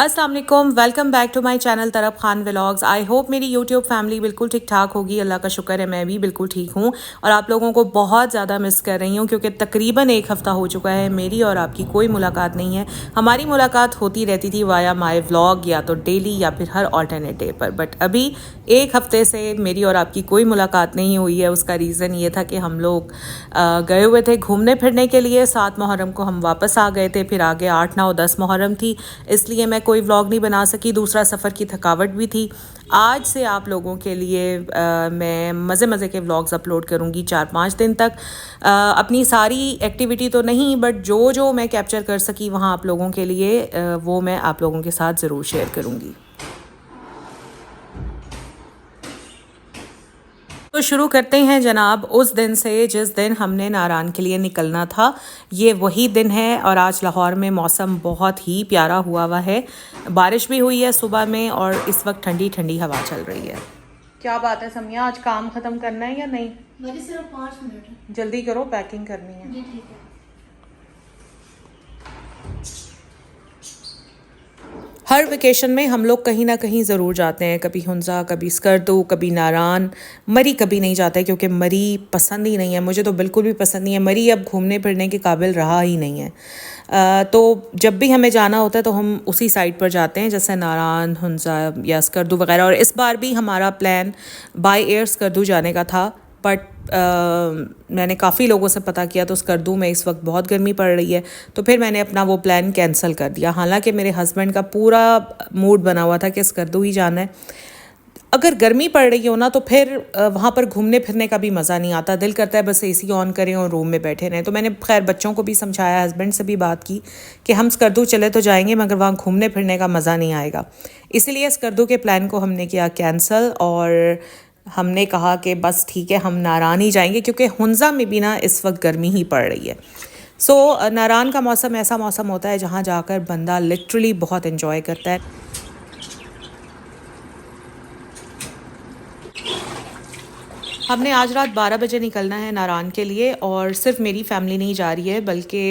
अस्सलाम वालेकुम, welcome back to my channel तरफ खान व्लॉग्स। आई होप मेरी यूट्यूब फैमिली बिल्कुल ठीक ठाक होगी। अल्लाह का शुक्र है मैं भी बिल्कुल ठीक हूँ और आप लोगों को बहुत ज़्यादा मिस कर रही हूँ क्योंकि तकरीबन एक हफ़्ता हो चुका है मेरी और आपकी कोई मुलाकात नहीं है। हमारी मुलाकात होती रहती थी वाया माय व्लॉग या तो डेली या फिर हर ऑल्टरनेट डे पर, बट अभी एक हफ़्ते से मेरी और आपकी कोई मुलाकात नहीं हुई है। उसका रीज़न ये था कि हम लोग गए हुए थे घूमने फिरने के लिए। 7 मुहर्रम को हम वापस आ गए थे, फिर आगे 8, 9, 10 मुहर्रम थी, इसलिए मैं कोई व्लॉग नहीं बना सकी। दूसरा सफ़र की थकावट भी थी। आज से आप लोगों के लिए मैं मज़े मज़े के व्लॉग्स अपलोड करूँगी 4-5 दिन तक। अपनी सारी एक्टिविटी तो नहीं, बट जो जो मैं कैप्चर कर सकी वहाँ आप लोगों के लिए वो मैं आप लोगों के साथ ज़रूर शेयर करूँगी। तो शुरू करते हैं जनाब उस दिन से जिस दिन हमने नारान के लिए निकलना था। ये वही दिन है और आज लाहौर में मौसम बहुत ही प्यारा हुआ है। बारिश भी हुई है सुबह में और इस वक्त ठंडी ठंडी हवा चल रही है। क्या बात है समिया, आज काम ख़त्म करना है या नहीं? मेरे सिर्फ 5 मिनट है। जल्दी करो, पैकिंग करनी है। जी ठीक है। हर वेकेशन में हम लोग कहीं ना कहीं ज़रूर जाते हैं, कभी हुंजा, कभी स्कर्दू, कभी नारान। मरी कभी नहीं जाते क्योंकि मरी पसंद ही नहीं है, मुझे तो बिल्कुल भी पसंद नहीं है। मरी अब घूमने फिरने के काबिल रहा ही नहीं है। तो जब भी हमें जाना होता है तो हम उसी साइड पर जाते हैं, जैसे नारान, हुंजा या स्कर्दू वगैरह। और इस बार भी हमारा प्लान बाय एयर स्कर्दू जाने का था, बट मैंने काफ़ी लोगों से पता किया तो स्कर्दू में इस वक्त बहुत गर्मी पड़ रही है, तो फिर मैंने अपना वो प्लान कैंसिल कर दिया। हालांकि मेरे हस्बैंड का पूरा मूड बना हुआ था कि स्कर्दू ही जाना है। अगर गर्मी पड़ रही हो ना तो फिर वहाँ पर घूमने फिरने का भी मज़ा नहीं आता। दिल करता है बस एसी ऑन करें और रूम में बैठे रहें। तो मैंने खैर बच्चों को भी समझाया, हस्बैंड से भी बात की कि हम स्कर्दू चले तो जाएंगे मगर वहाँ घूमने फिरने का मज़ा नहीं आएगा। इसीलिए स्कर्दू के प्लान को हमने किया कैंसिल और हमने कहा कि बस ठीक है हम नारान ही जाएंगे, क्योंकि हुंजा में भी ना इस वक्त गर्मी ही पड़ रही है। सो नारान का मौसम ऐसा मौसम होता है जहाँ जाकर बंदा लिटरली बहुत इन्जॉय करता है। हमने आज रात 12 बजे निकलना है नारान के लिए और सिर्फ मेरी फैमिली नहीं जा रही है बल्कि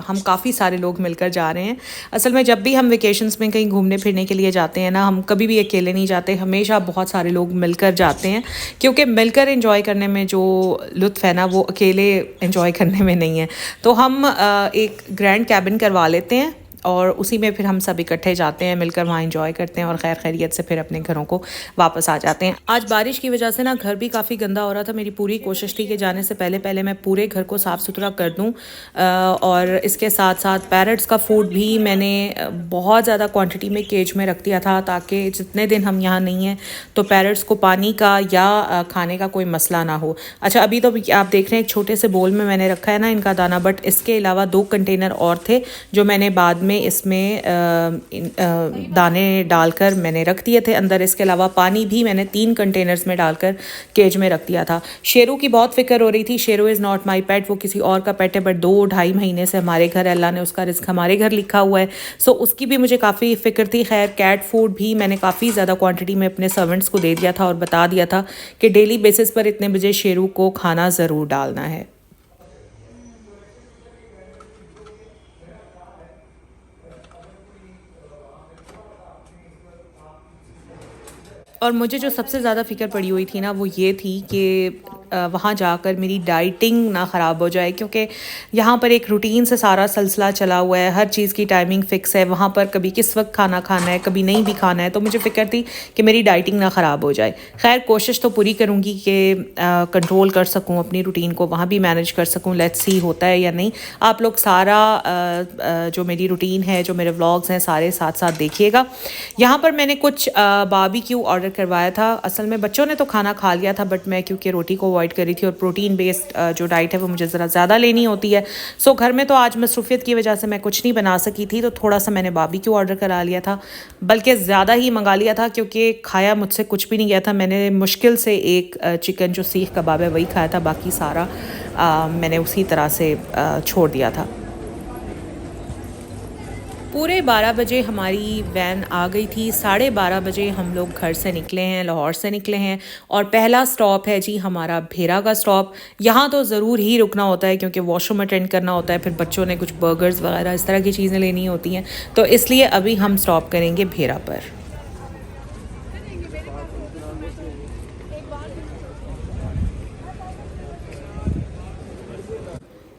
हम काफ़ी सारे लोग मिलकर जा रहे हैं। असल में जब भी हम वेकेशंस में कहीं घूमने फिरने के लिए जाते हैं ना, हम कभी भी अकेले नहीं जाते, हमेशा बहुत सारे लोग मिलकर जाते हैं, क्योंकि मिलकर एंजॉय करने में जो लुत्फ़ है ना वो अकेले एंजॉय करने में नहीं है। तो हम एक ग्रैंड कैबिन करवा लेते हैं और उसी में फिर हम सब इकट्ठे जाते हैं, मिलकर वहाँ एंजॉय करते हैं और खैर खैरियत से फिर अपने घरों को वापस आ जाते हैं। आज बारिश की वजह से ना घर भी काफ़ी गंदा हो रहा था। मेरी पूरी कोशिश थी कि जाने से पहले पहले मैं पूरे घर को साफ़ सुथरा कर दूँ और इसके साथ साथ पैरट्स का फूड भी मैंने बहुत ज़्यादा क्वान्टिटी में केज में रख दिया था, ताकि जितने दिन हम यहाँ नहीं हैं तो पैरट्स को पानी का या खाने का कोई मसला ना हो। अच्छा, अभी तो आप देख रहे हैं एक छोटे से बोल में मैंने रखा है ना इनका दाना, बट इसके अलावा 2 कंटेनर और थे जो मैंने बाद में इसमें दाने डालकर मैंने रख दिए थे अंदर। इसके अलावा पानी भी मैंने 3 कंटेनर्स में डालकर केज में रख दिया था। शेरू की बहुत फिक्र हो रही थी। शेरू इज़ नॉट माई पेट, वो किसी और का पेट है, बट 2-2.5 महीने से हमारे घर, अल्लाह ने उसका रिस्क हमारे घर लिखा हुआ है। सो उसकी भी मुझे काफ़ी फ़िक्र थी। खैर कैट फूड भी मैंने काफ़ी ज़्यादा क्वान्टिटी में अपने सर्वेंट्स को दे दिया था और बता दिया था कि डेली बेसिस पर इतने बजे शेरू को खाना ज़रूर डालना है। और मुझे जो सबसे ज़्यादा फ़िक्र पड़ी हुई थी ना वो ये थी कि वहाँ जाकर मेरी डाइटिंग ना ख़राब हो जाए, क्योंकि यहाँ पर एक रूटीन से सारा सिलसिला चला हुआ है, हर चीज़ की टाइमिंग फ़िक्स है। वहाँ पर कभी किस वक्त खाना खाना है, कभी नहीं भी खाना है, तो मुझे फ़िक्र थी कि मेरी डाइटिंग ना ख़राब हो जाए। खैर कोशिश तो पूरी करूँगी कि कंट्रोल कर सकूँ अपनी रूटीन को, वहाँ भी मैनेज कर सकूँ। लेट्स सी होता है या नहीं। आप लोग सारा जो मेरी रूटीन है, जो मेरे व्लॉग्स हैं, सारे साथ साथ देखिएगा। यहाँ पर मैंने कुछ बारबेक्यू ऑर्डर करवाया था। असल में बच्चों ने तो खाना खा लिया था, बट मैं क्योंकि रोटी को अवॉइड कर रही थी और प्रोटीन बेस्ड जो डाइट है वो मुझे ज़रा ज़्यादा लेनी होती है। सो घर में तो आज मसरूफियत की वजह से मैं कुछ नहीं बना सकी थी, तो थोड़ा सा मैंने बारबेक्यू ऑर्डर करा लिया था, बल्कि ज़्यादा ही मंगा लिया था क्योंकि खाया मुझसे कुछ भी नहीं गया था। मैंने मुश्किल से एक चिकन जो सीख कबाब है वही खाया था, बाकी सारा मैंने उसी तरह से छोड़ दिया था। पूरे 12 बजे हमारी वैन आ गई थी। 12:30 बजे हम लोग घर से निकले हैं, लाहौर से निकले हैं और पहला स्टॉप है जी हमारा भेरा का स्टॉप। यहाँ तो ज़रूर ही रुकना होता है क्योंकि वॉशरूम अटेंड करना होता है, फिर बच्चों ने कुछ बर्गर्स वगैरह इस तरह की चीज़ें लेनी होती हैं, तो इसलिए अभी हम स्टॉप करेंगे भेरा पर।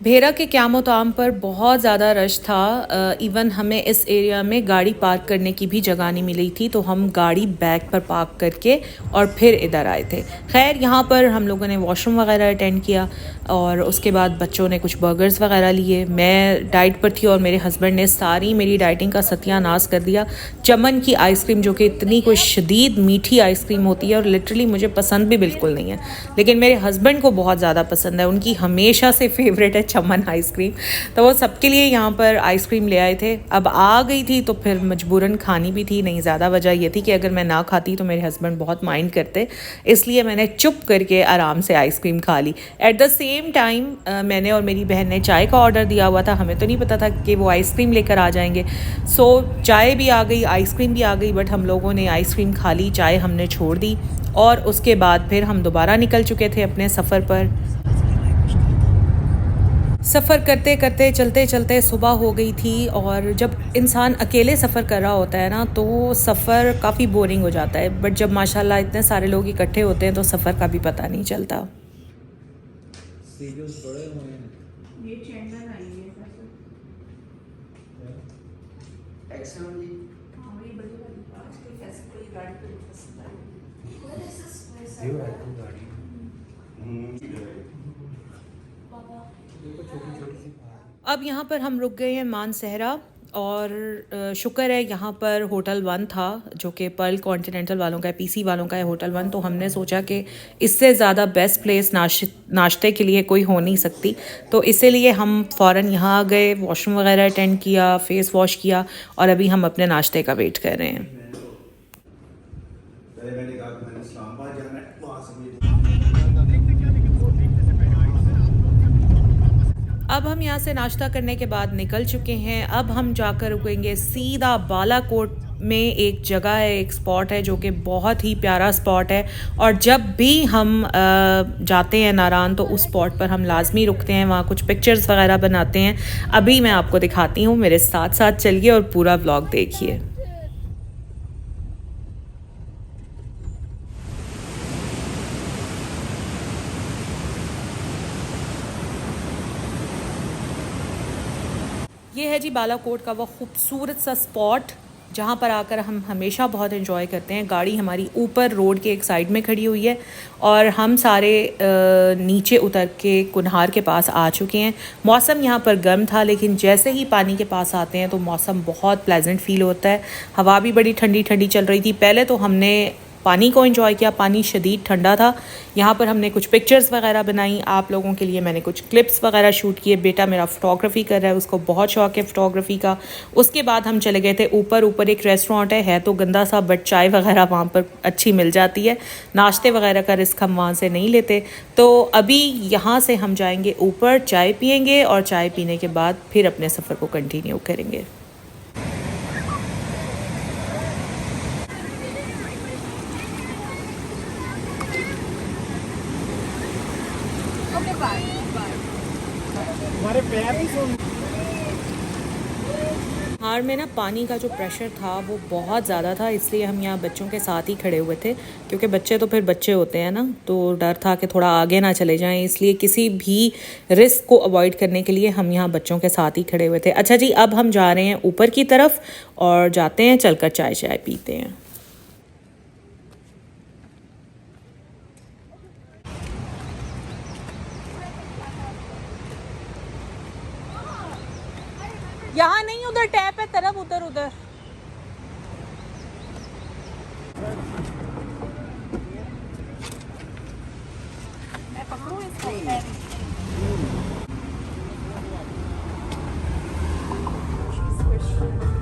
भेरा के क़याम ताम पर बहुत ज़्यादा रश था। इवन हमें इस एरिया में गाड़ी पार्क करने की भी जगह नहीं मिली थी, तो हम गाड़ी बैक पर पार्क करके और फिर इधर आए थे। खैर यहाँ पर हम लोगों ने वॉशरूम वगैरह अटेंड किया और उसके बाद बच्चों ने कुछ बर्गर्स वगैरह लिए। मैं डाइट पर थी और मेरे हस्बैंड ने सारी मेरी डाइटिंग का सत्यानाश कर दिया। चमन की आइसक्रीम, जो कि इतनी कोई शदीद मीठी आइसक्रीम होती है और लिटरली मुझे पसंद भी बिल्कुल नहीं है, लेकिन मेरे हस्बैंड को बहुत ज़्यादा पसंद है। उनकी हमेशा से फेवरेट है चमन आइसक्रीम, तो वो सबके लिए यहाँ पर आइसक्रीम ले आए थे। अब आ गई थी तो फिर मजबूरन खानी भी थी। नहीं, ज़्यादा वजह ये थी कि अगर मैं ना खाती तो मेरे हस्बैंड बहुत माइंड करते, इसलिए मैंने चुप करके आराम से आइसक्रीम खा ली। एट द सेम टाइम मैंने और मेरी बहन ने चाय का ऑर्डर दिया हुआ था। हमें तो नहीं पता था कि वो आइसक्रीम लेकर आ जाएंगे। सो चाय भी आ गई, आइसक्रीम भी आ गई, बट हम लोगों ने आइसक्रीम खा ली, चाय हमने छोड़ दी और उसके बाद फिर हम दोबारा निकल चुके थे अपने सफ़र पर। सफ़र करते करते चलते चलते सुबह हो गई थी और जब इंसान अकेले सफ़र कर रहा होता है ना तो सफ़र काफ़ी बोरिंग हो जाता है, बट जब माशाल्लाह इतने सारे लोग इकट्ठे होते हैं तो सफ़र का भी पता नहीं चलता। ये चैनल आई है आजकल कैसे कोई गाड़ी को पसंद अब यहाँ पर हम रुक गए हैं मानसहरा और शुक्र है यहाँ पर होटल 1 था, जो कि पर्ल कॉन्टिनेंटल वालों का है, पीसी वालों का है होटल 1। तो हमने सोचा कि इससे ज़्यादा बेस्ट प्लेस नाश्ते के लिए कोई हो नहीं सकती, तो इसीलिए हम फ़ौरन यहाँ आ गए, वॉशरूम वगैरह अटेंड किया, फेस वॉश किया और अभी हम अपने नाश्ते का वेट कर रहे हैं। अब हम यहाँ से नाश्ता करने के बाद निकल चुके हैं। अब हम जाकर रुकेंगे सीधा बालाकोट में। एक जगह है, एक स्पॉट है जो कि बहुत ही प्यारा स्पॉट है और जब भी हम जाते हैं नारान तो उस स्पॉट पर हम लाजमी रुकते हैं, वहाँ कुछ पिक्चर्स वगैरह बनाते हैं। अभी मैं आपको दिखाती हूँ, मेरे साथ साथ चलिए और पूरा व्लॉग देखिए। ये है जी बालाकोट का वो खूबसूरत सा स्पॉट जहाँ पर आकर हम हमेशा बहुत एंजॉय करते हैं। गाड़ी हमारी ऊपर रोड के एक साइड में खड़ी हुई है और हम सारे नीचे उतर के कुनहार के पास आ चुके हैं। मौसम यहाँ पर गर्म था, लेकिन जैसे ही पानी के पास आते हैं तो मौसम बहुत प्लेजेंट फील होता है। हवा भी बड़ी ठंडी ठंडी चल रही थी। पहले तो हमने पानी को एंजॉय किया, पानी शदीद ठंडा था। यहाँ पर हमने कुछ पिक्चर्स वगैरह बनाई, आप लोगों के लिए मैंने कुछ क्लिप्स वगैरह शूट किए। बेटा मेरा फ़ोटोग्राफ़ी कर रहा है, उसको बहुत शौक़ है फ़ोटोग्राफ़ी का। उसके बाद हम चले गए थे ऊपर एक रेस्टोरेंट है तो गंदा सा, बट चाय वगैरह वहाँ पर अच्छी मिल जाती है। नाश्ते वगैरह का रिस्क हम वहाँ से नहीं लेते। तो अभी यहाँ से हम जाएंगे ऊपर, चाय पियेंगे और चाय पीने के बाद फिर अपने सफ़र को कंटिन्यू करेंगे। हार में ना पानी का जो प्रेशर था वो बहुत ज़्यादा था, इसलिए हम यहाँ बच्चों के साथ ही खड़े हुए थे, क्योंकि बच्चे तो फिर बच्चे होते हैं ना, तो डर था कि थोड़ा आगे ना चले जाएं, इसलिए किसी भी रिस्क को अवॉइड करने के लिए हम यहाँ बच्चों के साथ ही खड़े हुए थे। अच्छा जी, अब हम जा रहे हैं ऊपर की तरफ और जाते हैं, चलकर चाय पीते हैं। यहाँ नहीं, उधर टैप है, तरफ उधर। मैं पकड़ूं इसको?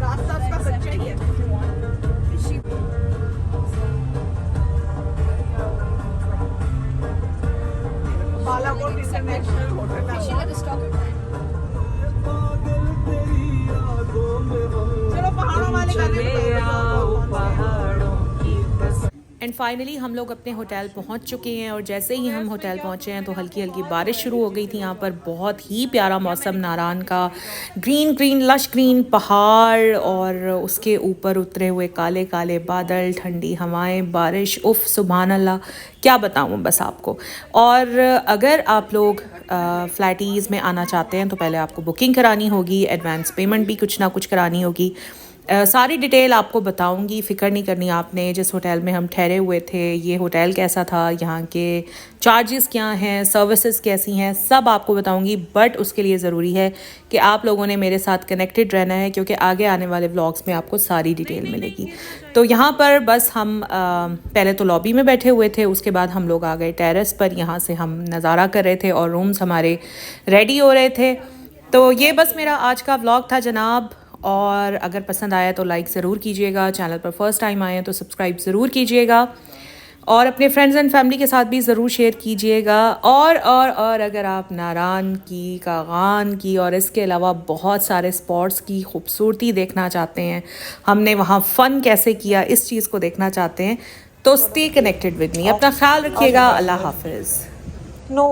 रास्ता उसका सच्चा ही है। Balakot international hotel. And finally हम लोग अपने होटल पहुंच चुके हैं और जैसे ही हम होटल पहुंचे हैं तो हल्की हल्की बारिश शुरू हो गई थी। यहाँ पर बहुत ही प्यारा मौसम, नारान का ग्रीन ग्रीन लश ग्रीन पहाड़ और उसके ऊपर उतरे हुए काले काले बादल, ठंडी हवाएं, बारिश, उफ सुभान अल्लाह, क्या बताऊँ बस आपको। और अगर आप लोग फ्लैटीज़ में आना चाहते हैं तो पहले आपको बुकिंग करानी होगी, एडवांस पेमेंट भी कुछ ना कुछ करानी होगी। सारी डिटेल आपको बताऊंगी, फ़िक्र नहीं करनी आपने। जिस होटल में हम ठहरे हुए थे, ये होटल कैसा था, यहाँ के चार्जेस क्या हैं, सर्विसेज कैसी हैं, सब आपको बताऊंगी। बट उसके लिए ज़रूरी है कि आप लोगों ने मेरे साथ कनेक्टेड रहना है, क्योंकि आगे आने वाले व्लॉग्स में आपको सारी डिटेल मिलेगी। तो यहाँ पर बस हम पहले तो लॉबी में बैठे हुए थे, उसके बाद हम लोग आ गए टेरेस पर। यहाँ से हम नज़ारा कर रहे थे और रूम्स हमारे रेडी हो रहे थे। तो ये बस मेरा आज का व्लॉग था जनाब। और अगर पसंद आया तो लाइक ज़रूर कीजिएगा, चैनल पर फर्स्ट टाइम आए हैं तो सब्सक्राइब ज़रूर कीजिएगा और अपने फ्रेंड्स एंड फैमिली के साथ भी ज़रूर शेयर कीजिएगा। और अगर आप नारान की, कागान की और इसके अलावा बहुत सारे स्पॉट्स की खूबसूरती देखना चाहते हैं, हमने वहाँ फ़न कैसे किया, इस चीज़ को देखना चाहते हैं, तो स्टे कनेक्टेड विद मी। अपना ख्याल रखिएगा। अल्लाह हाफिज़। नो